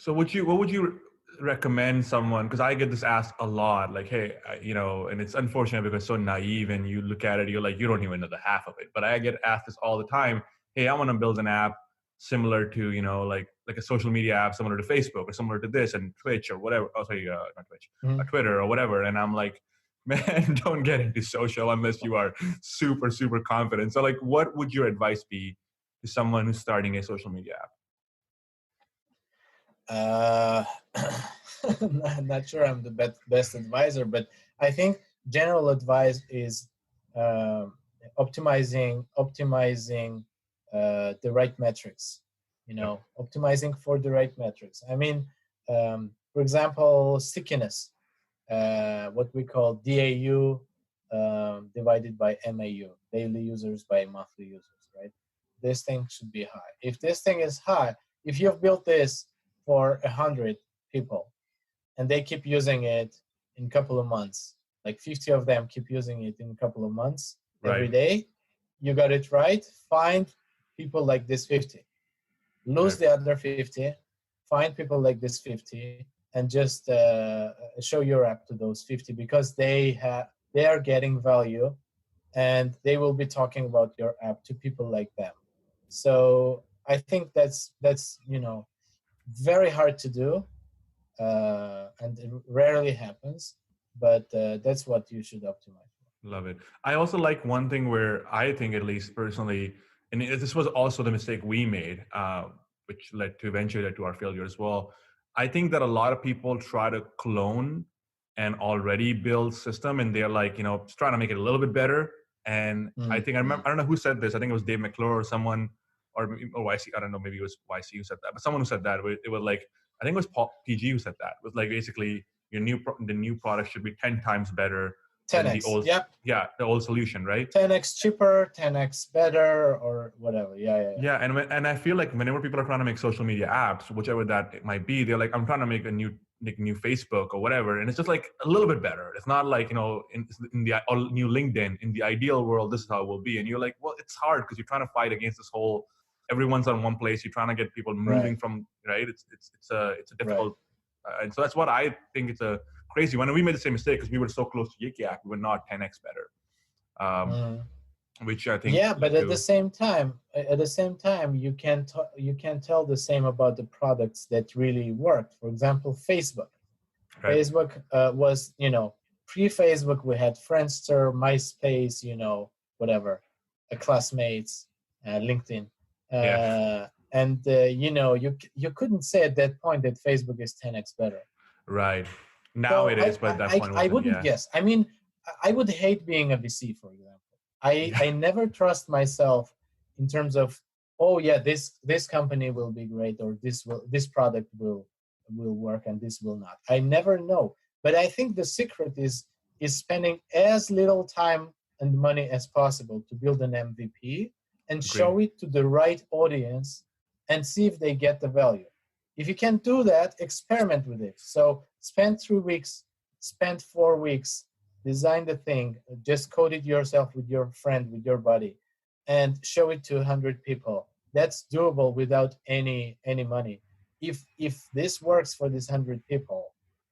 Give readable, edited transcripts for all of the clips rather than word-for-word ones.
So what would you recommend someone? Because I get this asked a lot, like, hey, and it's unfortunate because it's so naive, and you look at it, you're like, you don't even know the half of it. But I get asked this all the time. Hey, I want to build an app similar to, like a social media app similar to Facebook or similar to this and Twitch or whatever. Oh, sorry, not Twitch, Mhm. Twitter or whatever. And I'm like, man, don't get into social unless you are super, super confident. So, like, what would your advice be to someone who's starting a social media app? Uh, I'm not sure I'm the best advisor, but I think general advice is uh, optimizing the right metrics. Yep. Optimizing for the right metrics. I mean, for example, stickiness, what we call DAU divided by MAU, daily users by monthly users, right? This thing should be high. If this thing is high, if you've built this for 100 people and they keep using it in a couple of months, like 50 of them keep using it in a couple of months every Right. day, you got it right. Find people like this 50. Lose Right. the other 50, find people like this 50, and just show your app to those 50 because they are getting value and they will be talking about your app to people like them. So I think that's very hard to do, and it rarely happens, but that's what you should optimize for. Love it. I also like one thing where I think, at least personally, and this was also the mistake we made, which eventually led to our failure as well. I think that a lot of people try to clone an already built system, and they're like, just trying to make it a little bit better. And I think I Mm-hmm. remember, I don't know who said this. I think it was Dave McClure or someone, or YC. I don't know. Maybe it was YC who said that, but someone who said that. It was like, I think it was Paul PG who said that. It was like, basically, the new product should be 10 times better than the 10x, old, yep. yeah, the old solution, right? 10x cheaper, 10x better, or whatever. Yeah. Yeah, and I feel like whenever people are trying to make social media apps, whichever that it might be, they're like, I'm trying to make a new Facebook or whatever, and it's just like a little bit better. It's not like, in the new LinkedIn. In the ideal world, this is how it will be, and you're like, well, it's hard because you're trying to fight against this whole everyone's on one place. You're trying to get people moving Right. from, right. It's a Right. difficult, and so that's what I think. It's a crazy one. And we made the same mistake because we were so close to Yik Yak, we were not 10x better. Mm. Which I think Yeah, but led at the to, same time, you can tell the same about the products that really worked. For example, Facebook. right. Facebook was, pre-Facebook we had Friendster, MySpace, whatever, classmates, LinkedIn, Yeah, and you couldn't say at that point that Facebook is 10x better. right. Now So it is, but at that point it I wasn't. wouldn't Yeah. guess. I mean, I would hate being a VC, for example. I never trust myself in terms of, oh yeah, this company will be great, or this product will work and this will not. I never know. But I think the secret is spending as little time and money as possible to build an MVP and Agree. show it to the right audience and see if they get the value. If you can do that, experiment with it. So spend 3 weeks, spend 4 weeks, design the thing, just code it yourself with your friend, with your buddy, and show it to 100 people. That's doable without any money. If this works for these 100 people,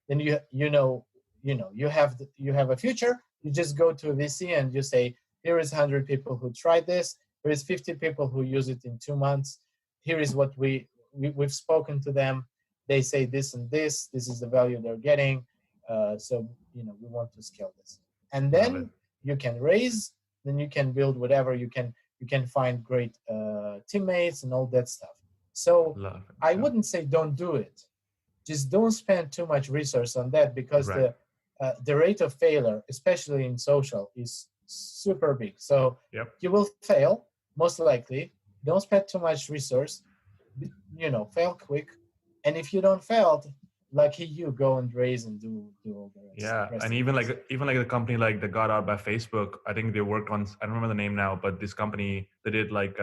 then you have a future. You just go to a VC and you say, here is 100 people who tried this. Here is 50 people who use it in 2 months. Here is what we've spoken to them. They say this and this. This is the value they're getting. So we want to scale this, and Love it. then you can raise. Then you can build whatever you can find great teammates and all that stuff. So Love it. I Yeah. wouldn't say don't do it. Just don't spend too much resource on that because Right. the rate of failure, especially in social, is super big. So Yep. you will fail most likely. Don't spend too much resource. Fail quick. And if you don't fail, lucky you, go and raise and do all the Yeah, rest and of even this. like the company like that got out by Facebook. I think they worked on. I don't remember the name now, but this company they did like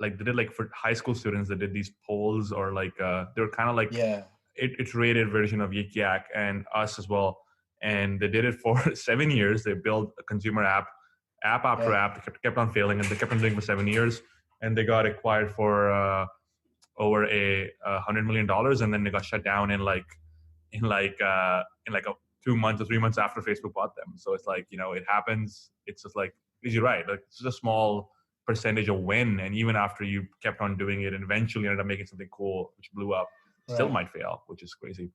they did like for high school students. They did these polls, or like they were kind of like Yeah. iterated version of Yik Yak and us as well. And they did it for 7 years. They built a consumer app after Yeah. app. They kept on failing, and they kept on doing it for 7 years. And they got acquired for over $100 million, and then they got shut down in like 2 months or 3 months after Facebook bought them. So it's like, it happens. It's just like, you're right, like it's just a small percentage of win, and even after you kept on doing it and eventually ended up making something cool which blew up, still Right. might fail, which is crazy.